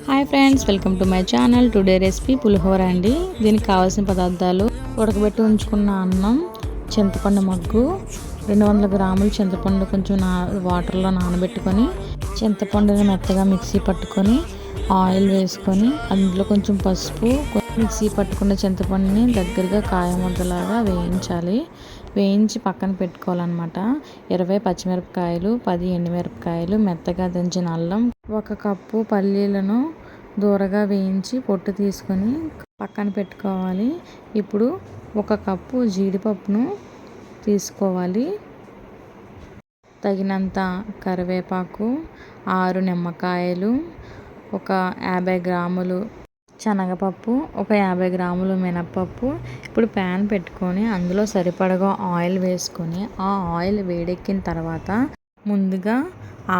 Hi friends, welcome to my channel. Today recipe pulihora అండి. దీనికి కావాల్సిన పదార్థాలు: ఉడకబెట్టి ఉంచుకున్న అన్నం, చింతపండు మగ్గు, 200 గ్రాములు చింతపండు కొంచెం వాటర్లో నానబెట్టుకొని, చింతపండుని మెత్తగా మిక్సీ పట్టుకొని, ఆయిల్ వేసుకొని, అందులో కొంచెం పసుపు, మిక్సీ పట్టుకున్న చింతపండుని దగ్గరగా కాయ ముద్దలాగా వేయించాలి. వేయించి పక్కన పెట్టుకోవాలన్నమాట. 20 పచ్చిమిరపకాయలు, 10 ఎండుమిరపకాయలు, మెత్తగా దంచిన అల్లం, 1 కప్పు పల్లీలను దూరగా వేయించి పొట్టు తీసుకొని పక్కన పెట్టుకోవాలి. ఇప్పుడు 1 కప్పు జీడిపప్పును తీసుకోవాలి. తగినంత కరివేపాకు, 6 నిమ్మకాయలు, ఒక 50 గ్రాములు శనగపప్పు, ఒక 50 గ్రాములు మినప్పప్పు. ఇప్పుడు ప్యాన్ పెట్టుకొని అందులో సరిపడగా ఆయిల్ వేసుకొని, ఆ ఆయిల్ వేడెక్కిన తర్వాత ముందుగా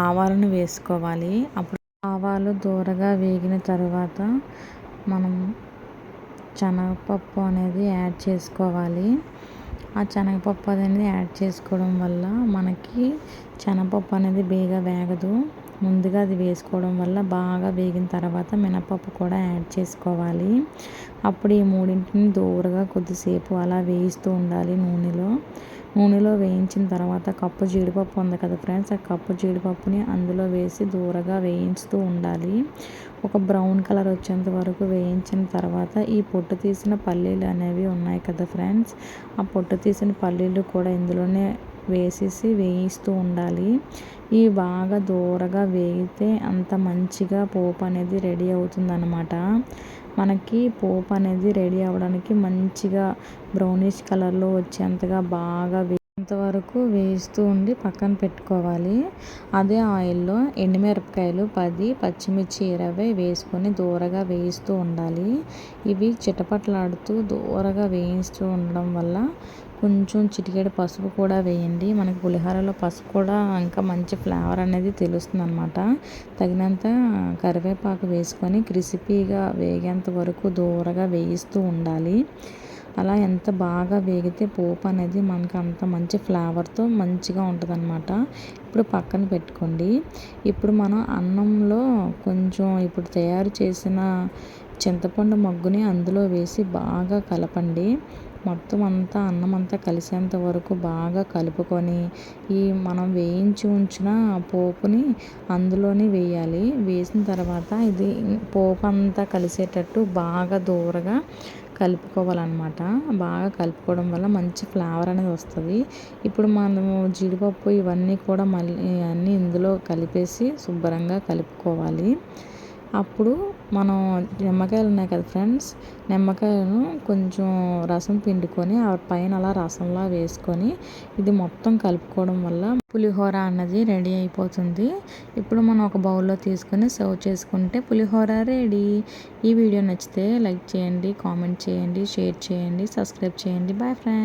ఆవాలను వేసుకోవాలి. అప్పుడు ఆవాలు దూరగా వేగిన తర్వాత మనం శనగపప్పు అనేది యాడ్ చేసుకోవాలి. ఆ శనగపప్పు అనేది యాడ్ చేసుకోవడం వల్ల మనకి శనగపప్పు అనేది బేగా వేగదు. ముందుగా అది వేసుకోవడం వల్ల బాగా వేగిన తర్వాత మినపప్పు కూడా యాడ్ చేసుకోవాలి. అప్పుడు ఈ మూడింటిని దూరగా కొద్దిసేపు అలా వేయిస్తూ ఉండాలి నూనెలో వేయించిన తర్వాత కప్పు జీడిపప్పు ఉంది కదా ఫ్రెండ్స్, ఆ కప్పు జీడిపప్పుని అందులో వేసి దూరగా వేయించుతూ ఉండాలి. ఒక బ్రౌన్ కలర్ వచ్చేంత వరకు వేయించిన తర్వాత ఈ పొట్టు తీసిన పల్లీలు అనేవి ఉన్నాయి కదా ఫ్రెండ్స్, ఆ పొట్టు తీసిన పల్లీలు కూడా ఇందులోనే వేసేసి వేయిస్తూ ఉండాలి. ఇవి బాగా దూరగా వేగితే అంత మంచిగా పోపు అనేది రెడీ అవుతుందన్నమాట. మనకి పోపు అనేది రెడీ అవ్వడానికి మంచిగా బ్రౌనిష్ కలర్లో వచ్చేంతగా బాగా అంతవరకు వేయిస్తూ ఉండి పక్కన పెట్టుకోవాలి. అదే ఆయిల్లో ఎండుమిరపకాయలు 10, పచ్చిమిర్చి 20 వేసుకొని దూరగా వేయిస్తూ ఉండాలి. ఇవి చిటపటలాడుతూ దూరగా వేయిస్తూ ఉండడం వల్ల కొంచెం చిటికెడు పసుపు కూడా వేయండి. మనకి పులిహోరలో పసుపు కూడా ఇంకా మంచి ఫ్లేవర్ అనేది తెలుస్తుంది అనమాట. తగినంత కరివేపాకు వేసుకొని క్రిస్పీగా వేగేంత వరకు దూరగా వేయిస్తూ ఉండాలి. అలా ఎంత బాగా వేగితే పోపు అనేది మనకు అంత మంచి ఫ్లేవర్తో మంచిగా ఉంటుంది అనమాట. ఇప్పుడు పక్కన పెట్టుకోండి. ఇప్పుడు మనం అన్నంలో కొంచెం ఇప్పుడు తయారు చేసిన చింతపండు మగ్గుని అందులో వేసి బాగా కలపండి. మొత్తం అంతా అన్నం అంతా కలిసేంత వరకు బాగా కలుపుకొని ఈ మనం వేయించి ఉంచిన పోపుని అందులోనే వేయాలి. వేసిన తర్వాత ఇది పోపు అంతా కలిసేటట్టు బాగా దూరగా కలుపుకోవాలన్నమాట. బాగా కలుపుకోవడం వల్ల మంచి ఫ్లేవర్ అనేది వస్తుంది. ఇప్పుడు మనము జీడిపప్పు ఇవన్నీ కూడా మళ్ళీ అన్నీ ఇందులో కలిపేసి శుభ్రంగా కలుపుకోవాలి. అప్పుడు మనం నిమ్మకాయలు ఉన్నాయి కదా ఫ్రెండ్స్, నిమ్మకాయలను కొంచెం రసం పిండుకొని ఆ పైన అలా రసంలా వేసుకొని ఇది మొత్తం కలుపుకోవడం వల్ల పులిహోర అన్నది రెడీ అయిపోతుంది. ఇప్పుడు మనం ఒక బౌల్లో తీసుకొని సర్వ్ చేసుకుంటే పులిహోర రెడీ. ఈ వీడియో నచ్చితే లైక్ చేయండి, కామెంట్ చేయండి, షేర్ చేయండి, సబ్స్క్రైబ్ చేయండి. Bye friends.